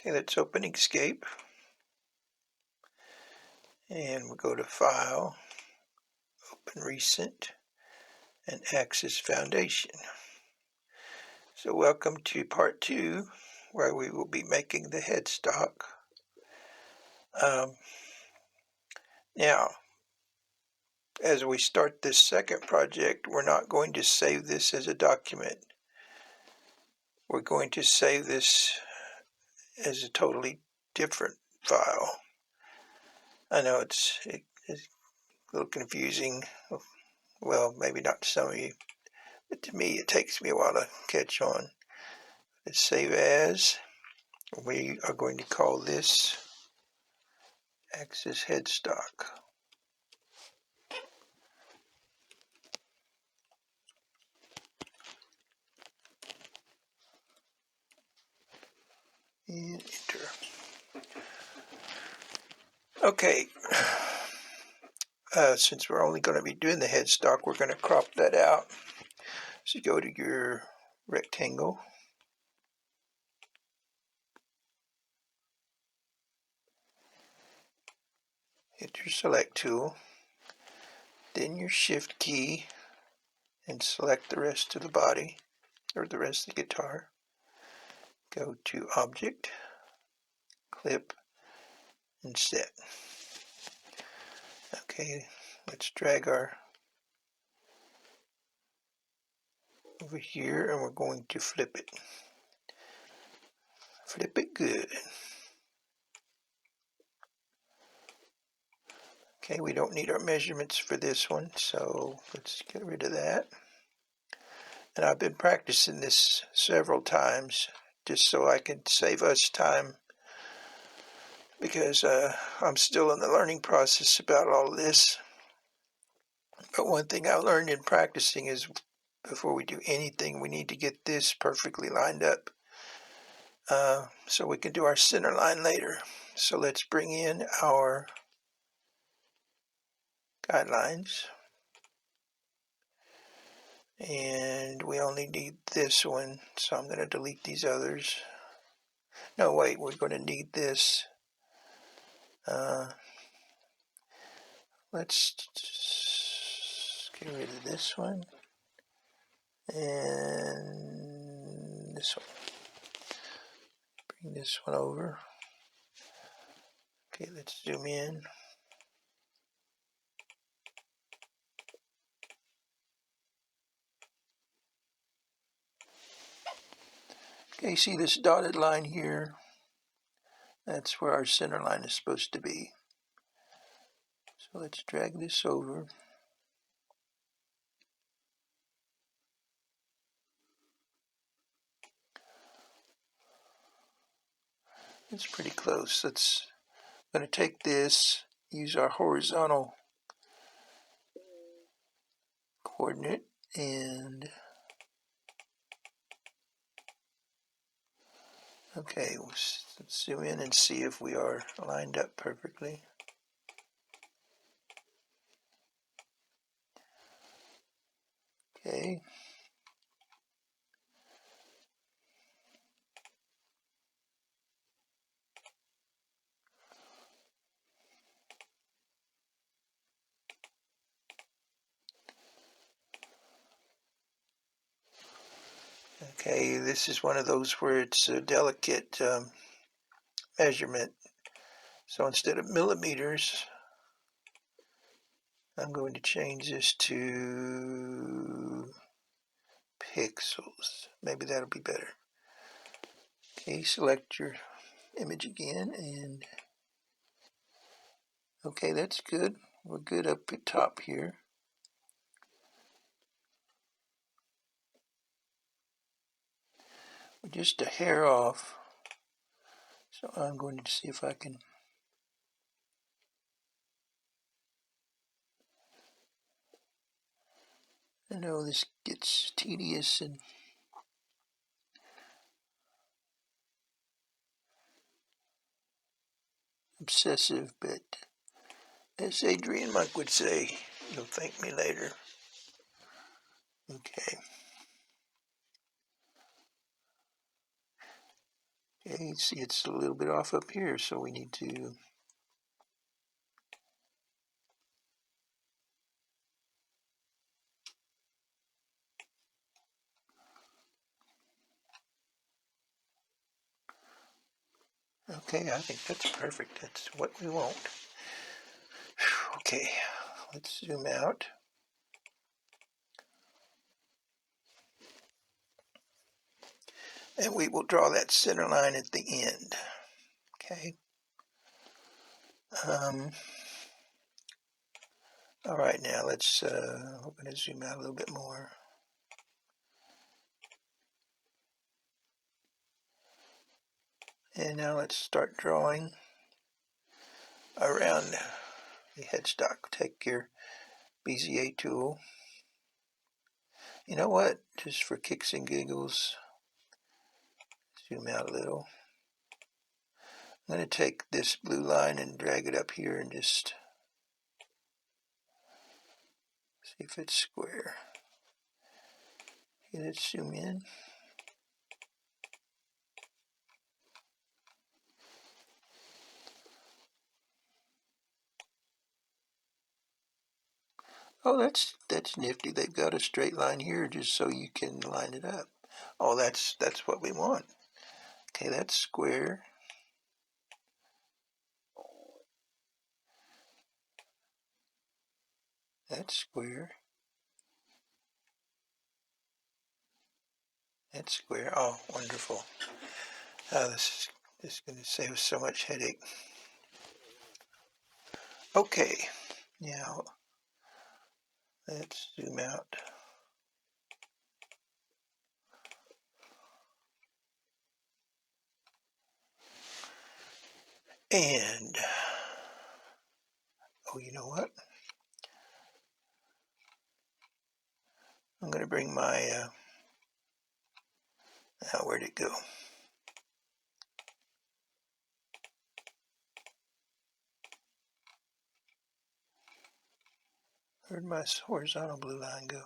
Okay, let's open Inkscape. And we'll go to File, Open Recent, and Axis Foundation. So welcome to part 2, where we will be making the headstock. Now, as we start this second project, we're not going to save this as a document. We're going to save this as a totally different file. I know it's a little confusing. Well, maybe not to some of you, but to me it takes me a while to catch on. Let's save as. We are going to call this Axis Headstock. And enter. Okay, since we're only going to be doing the headstock, we're going to crop that out. So go to your rectangle. Hit your select tool, then your shift key, and select the rest of the body, or the rest of the guitar. Go to Object, Clip, and Set. Okay, let's drag our over here, and we're going to flip it. Flip it good. Okay, we don't need our measurements for this one, so let's get rid of that. And I've been practicing this several times just so I can save us time, because I'm still in the learning process about all of this. But one thing I learned in practicing is before we do anything, we need to get this perfectly lined up so we can do our center line later. So let's bring in our guidelines. And we only need this one, so I'm going to delete these others. No, wait, we're going to need this. Let's get rid of this one and this one. Bring this one over. Okay, let's zoom in. Okay, see this dotted line here? That's where our center line is supposed to be. So let's drag this over. It's pretty close. I'm going to take this, use our horizontal coordinate, and okay, let's zoom in and see if we are lined up perfectly. Okay. Okay, this is one of those where it's a delicate measurement. So instead of millimeters, I'm going to change this to pixels. Maybe that'll be better. Okay, select your image again, and okay, that's good. We're good up at top here. We're just a hair off. So I'm going to see if I can I know this gets tedious and obsessive, but as Adrian Monk would say, you'll thank me later. Okay. Okay, see it's a little bit off up here, so we need to okay, I think that's perfect. That's what we want. Okay, let's zoom out. And we will draw that center line at the end. Okay. All right, now let's, we're going to zoom out a little bit more. And now let's start drawing around the headstock. Take your Bezier tool. You know what? Just for kicks and giggles, zoom out a little. I'm going to take this blue line and drag it up here and just see if it's square. Hit it, zoom in. Oh, that's nifty. They've got a straight line here just so you can line it up. Oh, that's what we want. Okay, that's square. That's square. That's square. Oh, wonderful. Oh, this is going to save us so much headache. Okay, now let's zoom out. And, oh, you know what? I'm going to bring my, where'd it go? Where'd my horizontal blue line go?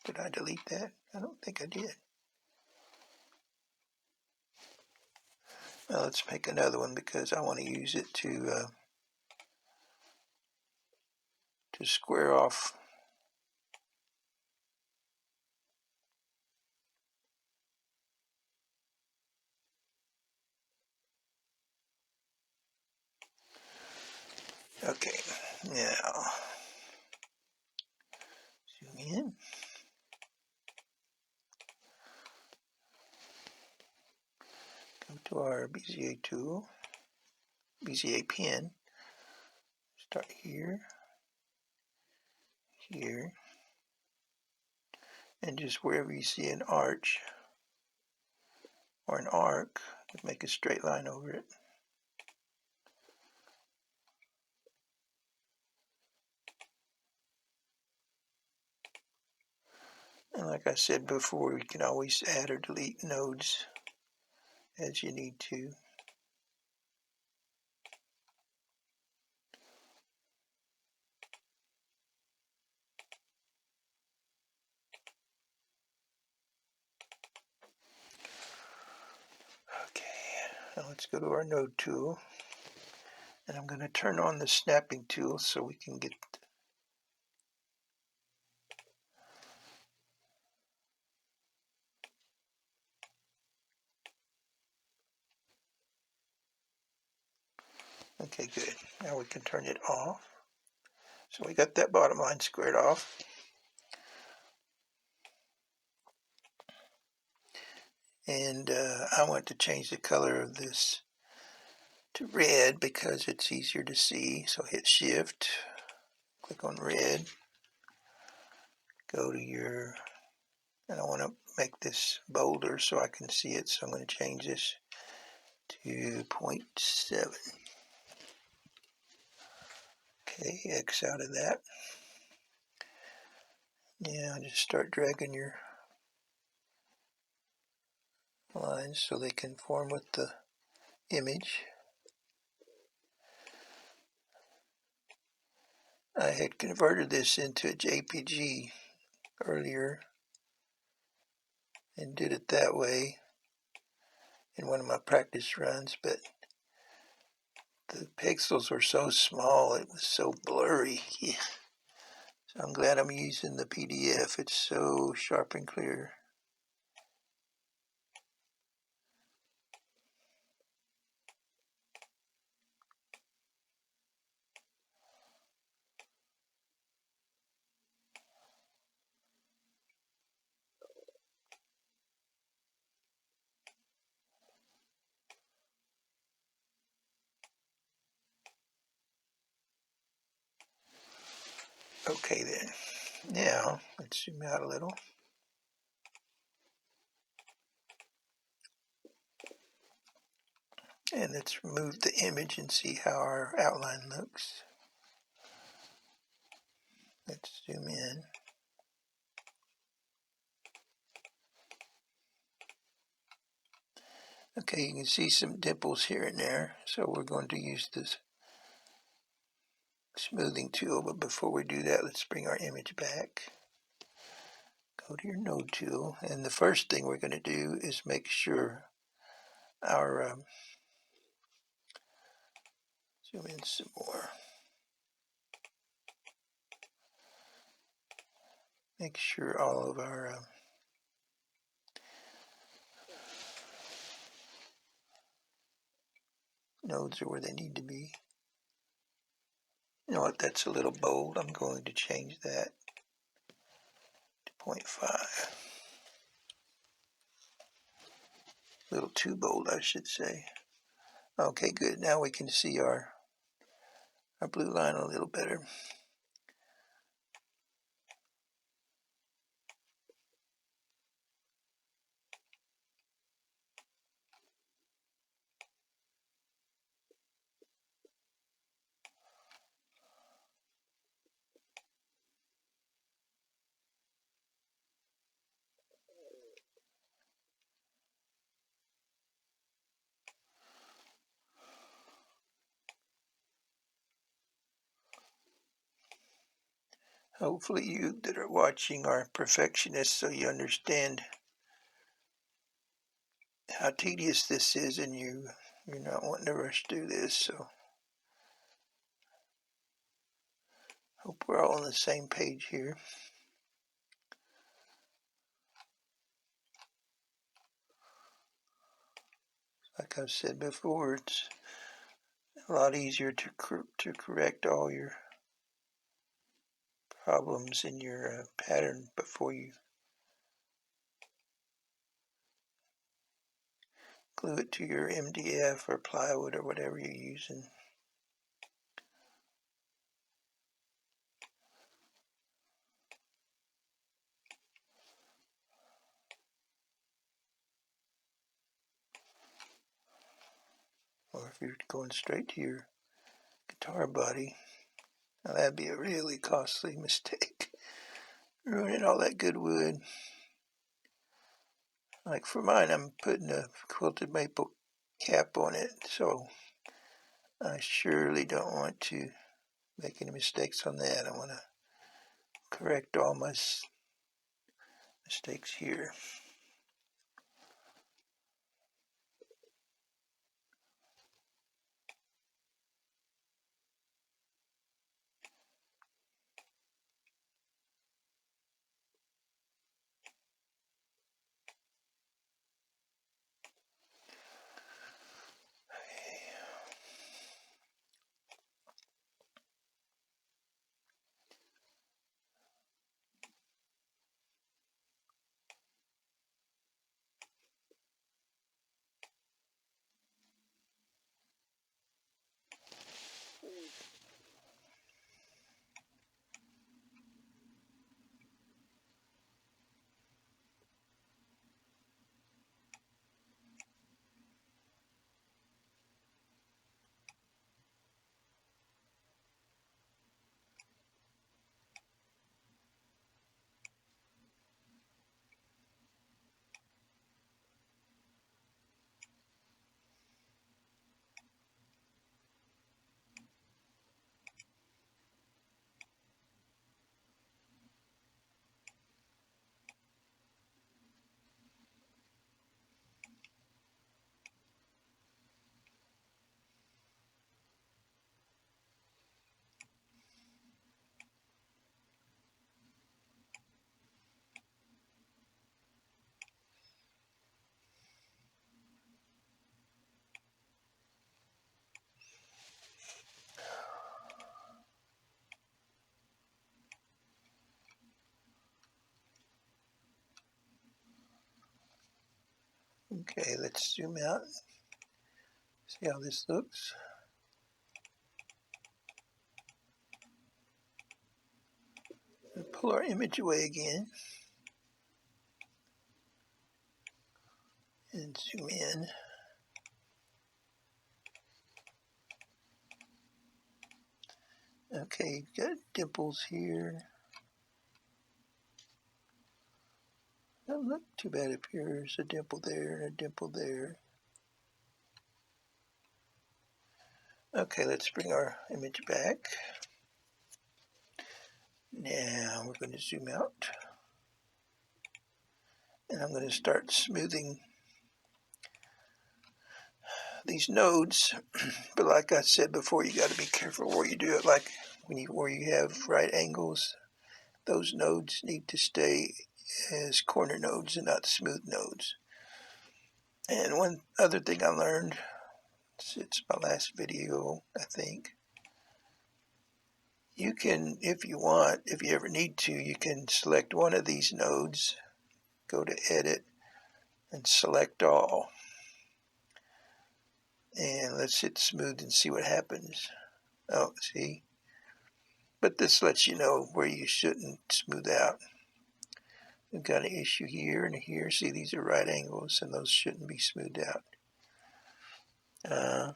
Did I delete that? I don't think I did. Well, let's make another one because I want to use it to square off. Okay, now zoom in. Go to our Bezier tool, Bezier pen. Start here, here, and just wherever you see an arch or an arc, make a straight line over it. And like I said before, you can always add or delete nodes as you need to. Okay, now let's go to our node tool. And I'm going to turn on the snapping tool so we can get. Okay, good. Now we can turn it off. So we got that bottom line squared off. And I want to change the color of this to red because it's easier to see. So hit Shift, click on red, go to your, and I want to make this bolder so I can see it. So I'm going to change this to 0.7. Okay, X out of that. Now just start dragging your lines so they conform with the image. I had converted this into a JPG earlier and did it that way. in one of my practice runs, but the pixels were so small, it was so blurry. Yeah. So I'm glad I'm using the PDF. It's so sharp and clear. Okay then. Now, let's zoom out a little. And let's remove the image and see how our outline looks. Let's zoom in. Okay, you can see some dimples here and there. So we're going to use this smoothing tool. But before we do that, let's bring our image back. Go to your node tool. And the first thing we're going to do is make sure our, zoom in some more. Make sure all of our nodes are where they need to be. You know what, that's a little bold. I'm going to change that to 0.5. A little too bold, I should say. Okay, good. Now we can see our blue line a little better. Hopefully you that are watching are perfectionists, so you understand how tedious this is, and you're not wanting to rush through this. So hope we're all on the same page here. Like I've said before, it's a lot easier to correct all your problems in your pattern before you glue it to your MDF or plywood or whatever you're using. Or if you're going straight to your guitar body, now that'd be a really costly mistake. Ruining all that good wood. Like for mine, I'm putting a quilted maple cap on it, so I surely don't want to make any mistakes on that. I want to correct all my mistakes here. Okay, let's zoom out. See how this looks. We'll pull our image away again and zoom in. Okay, got dimples here. Doesn't look too bad up here. There's a dimple there and a dimple there. Okay, let's bring our image back. Now we're going to zoom out. And I'm going to start smoothing these nodes. But like I said before, you got to be careful where you do it. Like where you have right angles, those nodes need to stay as corner nodes and not smooth nodes. And one other thing I learned, it's my last video, I think. You can, if you want, if you ever need to, you can select one of these nodes, go to Edit, and select all. And let's hit Smooth and see what happens. Oh, see? But this lets you know where you shouldn't smooth out. We've got an issue here and here. See, these are right angles, and those shouldn't be smoothed out. A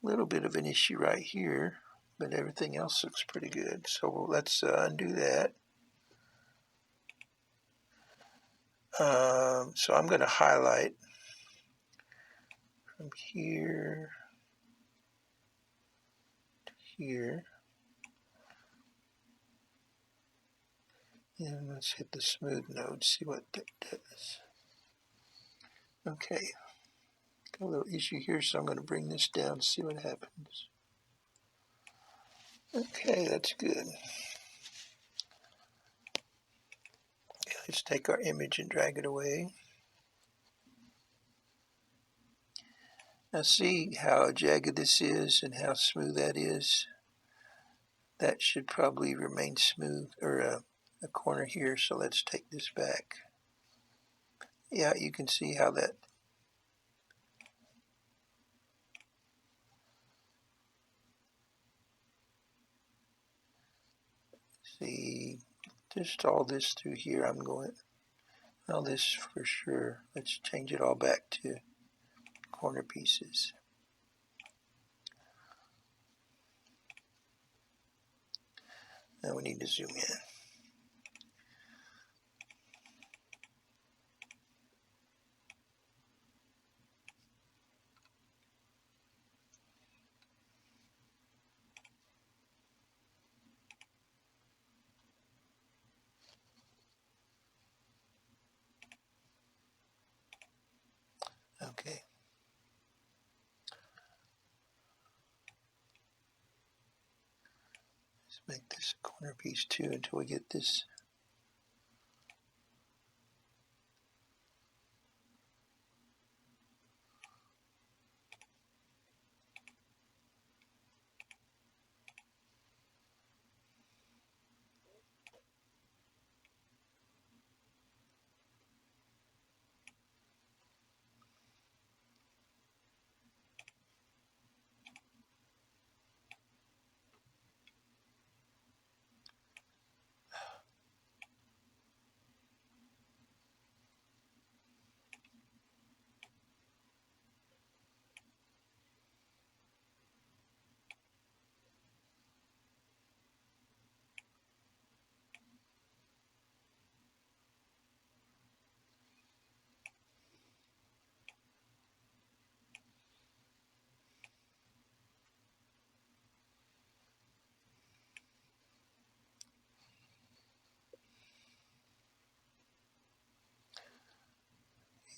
little bit of an issue right here, but everything else looks pretty good. So let's undo that. So I'm going to highlight from here to here. And let's hit the smooth node, see what that does. Okay, got a little issue here, so I'm going to bring this down, see what happens. Okay, that's good. Let's take our image and drag it away. Now see how jagged this is and how smooth that is. That should probably remain smooth, or a corner here, so let's take this back. Yeah, you can see how that see just all this through here. I'm going all this for sure. Let's change it all back to corner pieces. Now we need to zoom in. Okay. Let's make this a corner piece too until we get this.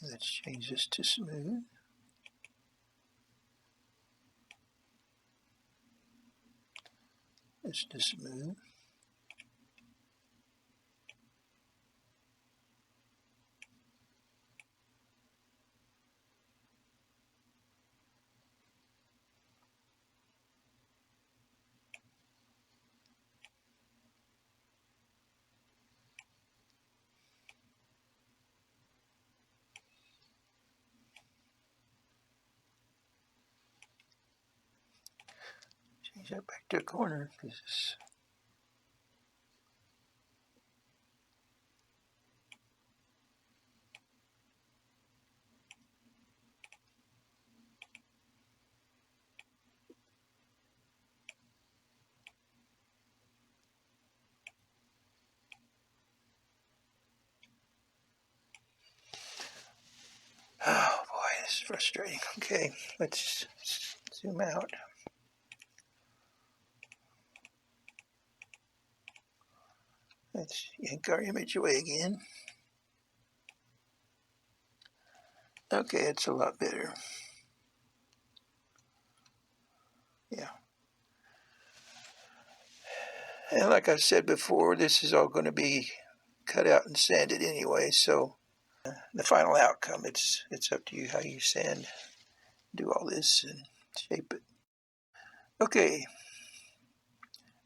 Let's change this to smooth. This to smooth. change that back to a corner. Oh boy, this is frustrating. Okay, let's zoom out. Let's yank our image away again. Okay, it's a lot better. Yeah. And like I said before, this is all going to be cut out and sanded anyway, so the final outcome, it's up to you how you sand, do all this and shape it. Okay,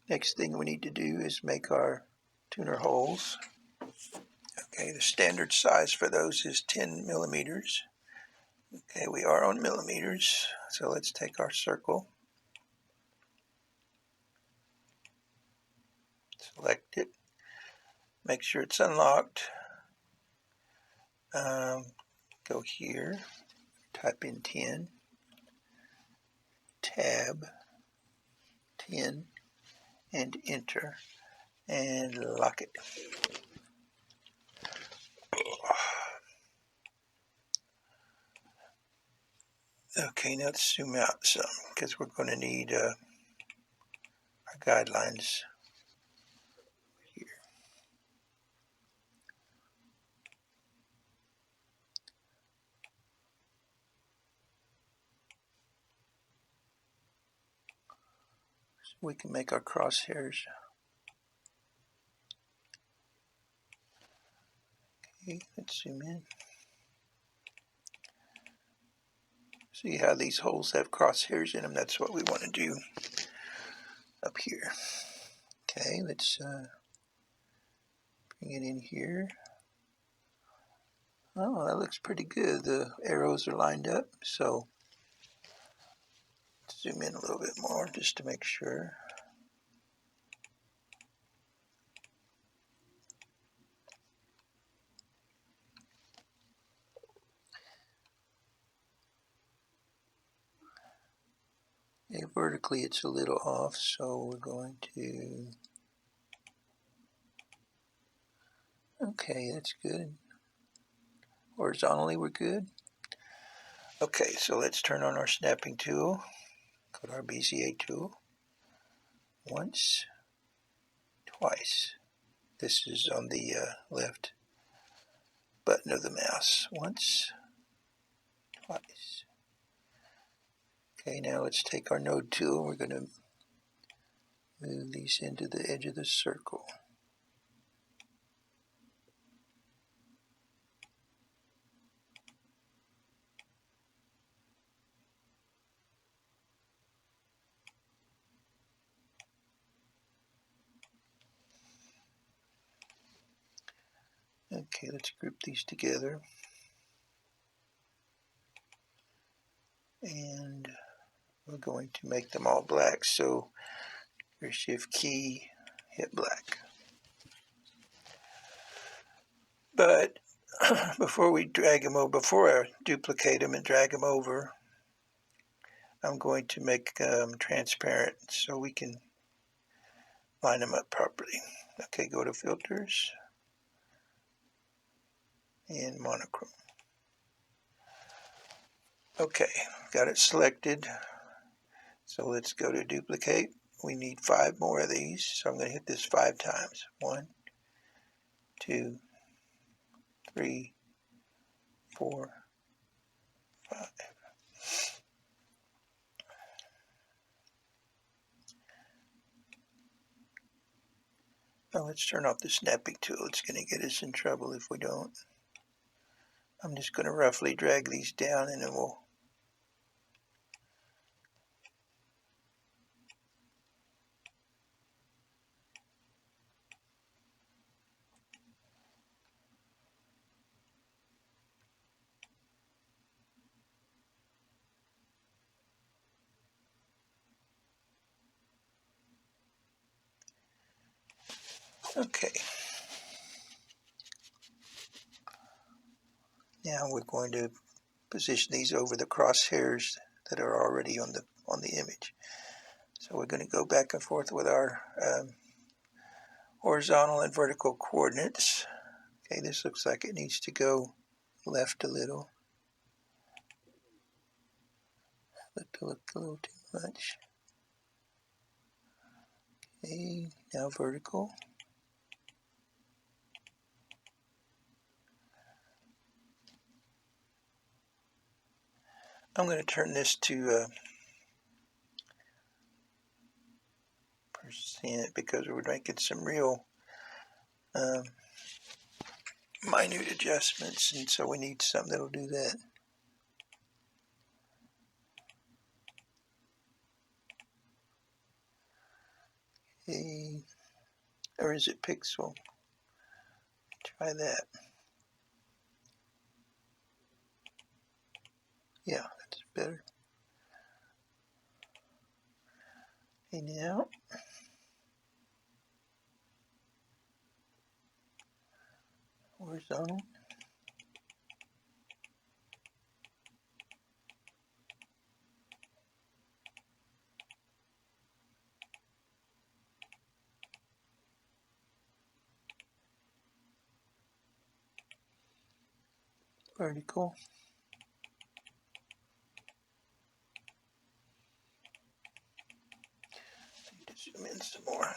next thing we need to do is make our tuner holes. Okay, the standard size for those is 10 millimeters. Okay, we are on millimeters, so let's take our circle, select it, make sure it's unlocked, go here, type in 10, tab 10, and enter, and lock it. Okay, now let's zoom out some, because we're going to need our guidelines here. So we can make our crosshairs. Okay, let's zoom in. See how these holes have crosshairs in them? That's what we want to do up here. Okay, let's bring it in here. Oh, that looks pretty good. The arrows are lined up, so let's zoom in a little bit more just to make sure. Okay, vertically it's a little off, so we're going to... Okay, that's good. Horizontally we're good. Okay, so let's turn on our snapping tool. Go to our Bezier tool. Once, twice. This is on the left button of the mouse. Once, twice. Okay, now let's take our node tool. We're going to move these into the edge of the circle. Okay, let's group these together. And we're going to make them all black. So your shift key, hit black. But before we drag them over, before I duplicate them and drag them over, I'm going to make them transparent so we can line them up properly. Okay, go to filters and monochrome. Okay, got it selected. So let's go to duplicate. We need 5 more of these, so I'm going to hit this 5 times. 1, 2, 3, 4, 5. Now let's turn off the snapping tool. It's going to get us in trouble if we don't. I'm just going to roughly drag these down and then we'll... Okay. Now we're going to position these over the crosshairs that are already on the image. So we're going to go back and forth with our horizontal and vertical coordinates. Okay, this looks like it needs to go left a little. Look a little too much. Okay, now vertical. I'm going to turn this to percent because we're making some real minute adjustments, and so we need something that'll do that. Okay, or is it pixel? Try that. Yeah, that's better. Okay, now horizontal. Vertical. Need to zoom in some more.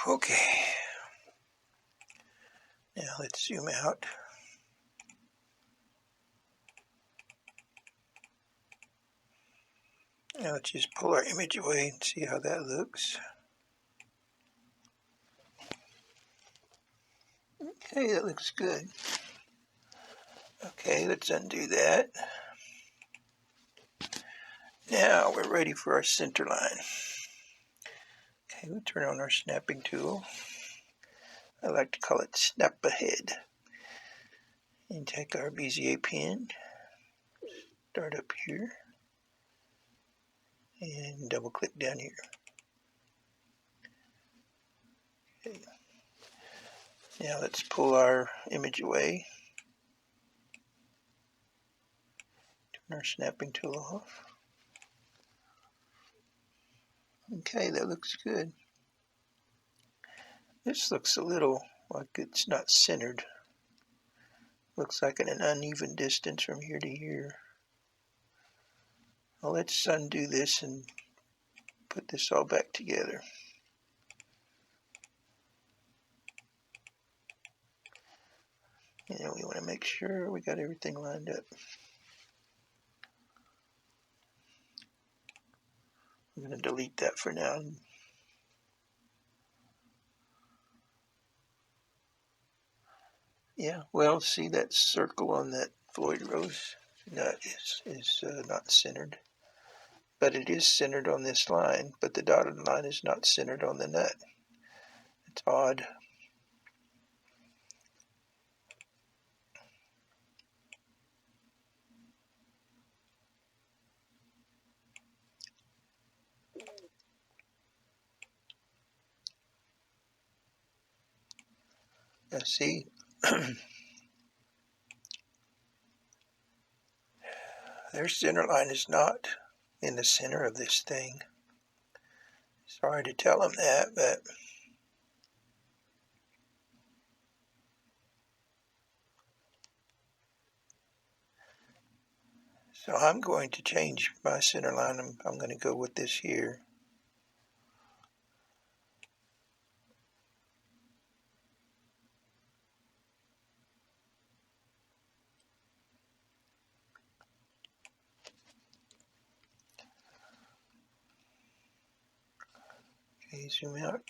Okay. Now let's zoom out. Now let's just pull our image away and see how that looks. Okay, that looks good. Okay, let's undo that. Now we're ready for our center line. Okay, we'll turn on our snapping tool. I like to call it snap ahead. And take our Bezier pen, start up here, and double click down here. Okay. Now let's pull our image away. Turn our snapping tool off. Okay, that looks good. This looks a little like it's not centered. Looks like an uneven distance from here to here. Well, let's undo this and put this all back together. And we want to make sure we got everything lined up. I'm going to delete that for now. Yeah, well, see that circle on that Floyd Rose nut is not centered. But it is centered on this line, but the dotted line is not centered on the nut. It's odd. Now see, their center line is not in the center of this thing. Sorry to tell them that, but so I'm going to change my center line. I'm going to go with this here. Okay, zoom out.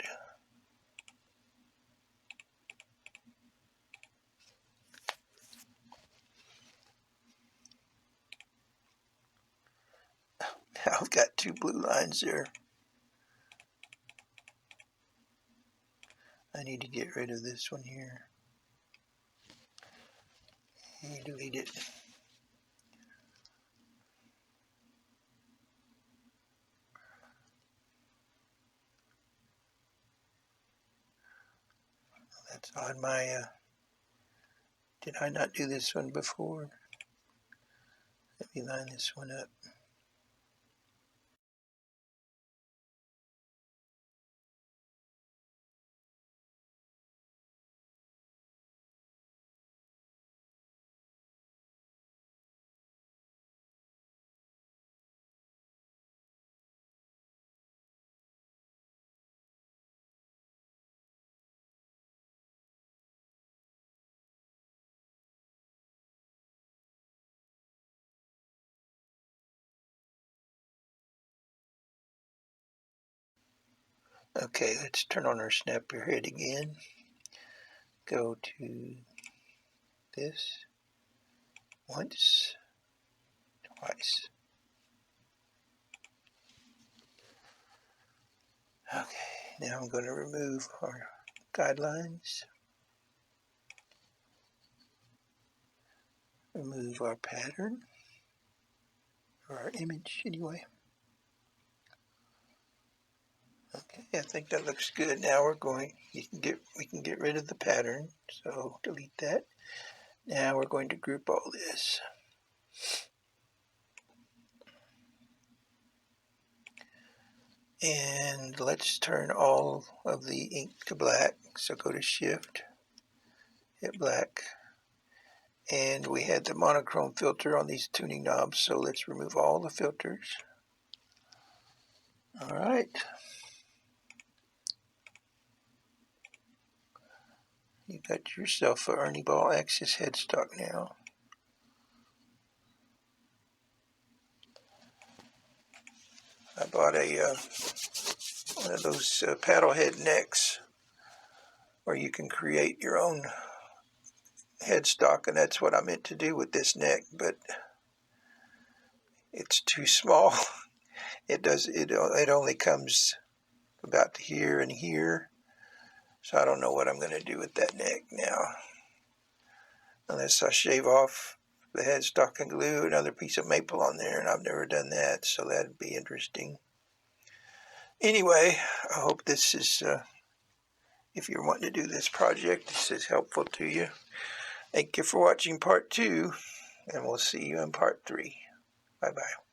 Now I've got two blue lines there. I need to get rid of this one here. And delete it. That's on my, did I not do this one before? Let me line this one up. Okay, let's turn on our snapper head again. Go to this once, twice. Okay, now I'm going to remove our guidelines, remove our pattern, or our image anyway. Okay, I think that looks good. Now we can get rid of the pattern, so delete that. Now we're going to group all this. And let's turn all of the ink to black. So go to Shift, hit black. And we had the monochrome filter on these tuning knobs, so let's remove all the filters. All right. You got yourself a Ernie ball axis headstock now. I bought a one of those paddle head necks where you can create your own headstock, and that's what I meant to do with this neck, but it's too small. It only comes about here and here, so I don't know what I'm going to do with that neck now, unless I shave off the headstock and glue another piece of maple on there, and I've never done that, so that'd be interesting. Anyway, I hope this is, if you're wanting to do this project, this is helpful to you. Thank you for watching part 2, and we'll see you in part 3. Bye-bye.